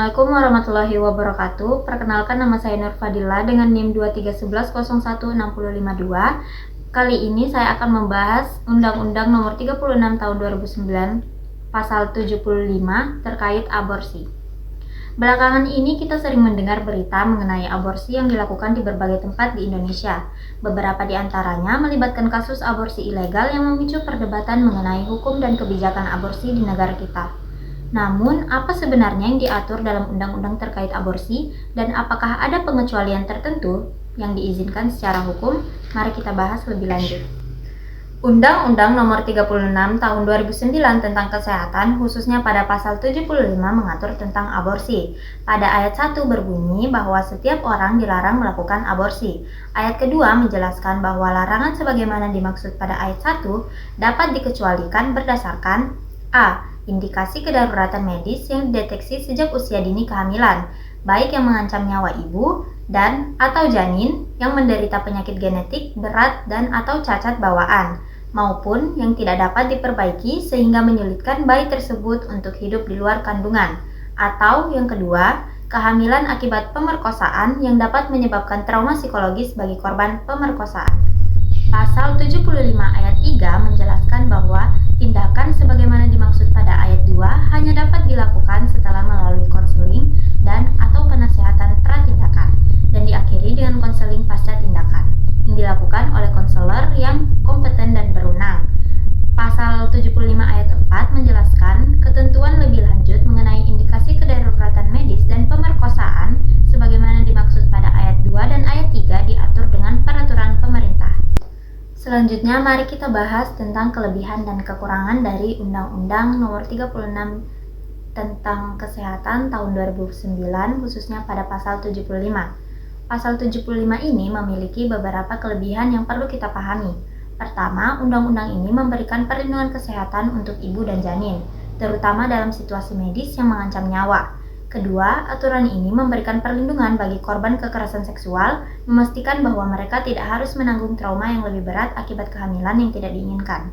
Assalamualaikum warahmatullahi wabarakatuh. Perkenalkan, nama saya Nur Fadila dengan NIM 231101652. Kali ini saya akan membahas Undang-Undang Nomor 36 Tahun 2009 Pasal 75 terkait aborsi. Belakangan ini kita sering mendengar berita mengenai aborsi yang dilakukan di berbagai tempat di Indonesia. Beberapa di antaranya melibatkan kasus aborsi ilegal yang memicu perdebatan mengenai hukum dan kebijakan aborsi di negara kita. Namun, apa sebenarnya yang diatur dalam undang-undang terkait aborsi dan apakah ada pengecualian tertentu yang diizinkan secara hukum? Mari kita bahas lebih lanjut. Undang-Undang Nomor 36 Tahun 2009 tentang Kesehatan, khususnya pada pasal 75 mengatur tentang aborsi. Pada ayat 1 berbunyi bahwa setiap orang dilarang melakukan aborsi. Ayat kedua menjelaskan bahwa larangan sebagaimana dimaksud pada ayat 1 dapat dikecualikan berdasarkan A. Indikasi kedaruratan medis yang dideteksi sejak usia dini kehamilan, baik yang mengancam nyawa ibu dan atau janin yang menderita penyakit genetik berat dan atau cacat bawaan, maupun yang tidak dapat diperbaiki sehingga menyulitkan bayi tersebut untuk hidup di luar kandungan, atau yang kedua, kehamilan akibat pemerkosaan yang dapat menyebabkan trauma psikologis bagi korban pemerkosaan. Pasal 75 ayat 3 menjelaskan bahwa tindakan sebagaimana dimaksud pada ayat 2 hanya dapat dilakukan setelah melalui konseling dan atau penasihatan pratindakan dan diakhiri dengan konseling pasca tindakan yang dilakukan oleh konselor yang kompeten dan berwenang. Pasal 75 ayat 4 menjelaskan ketentuan lebih lanjut mengenai indikasi kedaruratan medis dan pemerkosaan sebagaimana dimaksud pada ayat 2 dan ayat 3 diatur dengan peraturan pemerintah. Selanjutnya, mari kita bahas tentang kelebihan dan kekurangan dari Undang-Undang Nomor 36 tentang Kesehatan tahun 2009, khususnya pada pasal 75. Pasal 75 ini memiliki beberapa kelebihan yang perlu kita pahami. Pertama, undang-undang ini memberikan perlindungan kesehatan untuk ibu dan janin, terutama dalam situasi medis yang mengancam nyawa. Kedua, aturan ini memberikan perlindungan bagi korban kekerasan seksual, memastikan bahwa mereka tidak harus menanggung trauma yang lebih berat akibat kehamilan yang tidak diinginkan.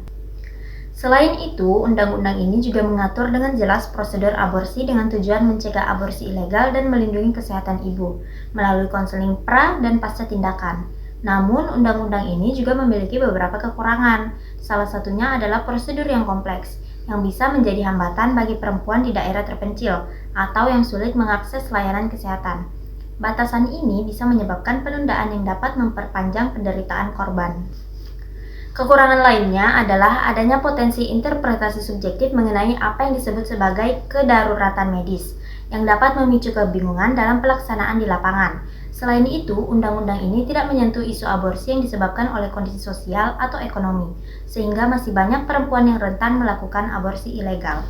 Selain itu, undang-undang ini juga mengatur dengan jelas prosedur aborsi dengan tujuan mencegah aborsi ilegal dan melindungi kesehatan ibu, melalui konseling pra dan pasca tindakan. Namun, undang-undang ini juga memiliki beberapa kekurangan. Salah satunya adalah prosedur yang kompleks, yang bisa menjadi hambatan bagi perempuan di daerah terpencil atau yang sulit mengakses layanan kesehatan. Batasan ini bisa menyebabkan penundaan yang dapat memperpanjang penderitaan korban. Kekurangan lainnya adalah adanya potensi interpretasi subjektif mengenai apa yang disebut sebagai kedaruratan medis, yang dapat memicu kebingungan dalam pelaksanaan di lapangan. Selain itu, undang-undang ini tidak menyentuh isu aborsi yang disebabkan oleh kondisi sosial atau ekonomi, sehingga masih banyak perempuan yang rentan melakukan aborsi ilegal.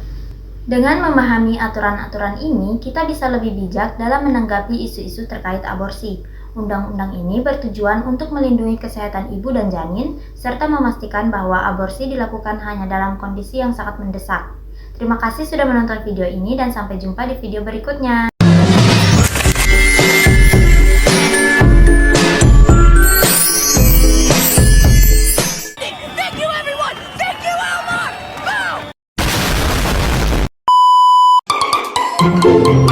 Dengan memahami aturan-aturan ini, kita bisa lebih bijak dalam menanggapi isu-isu terkait aborsi. Undang-undang ini bertujuan untuk melindungi kesehatan ibu dan janin, serta memastikan bahwa aborsi dilakukan hanya dalam kondisi yang sangat mendesak. Terima kasih sudah menonton video ini dan sampai jumpa di video berikutnya. Thank you, Elmore! Go!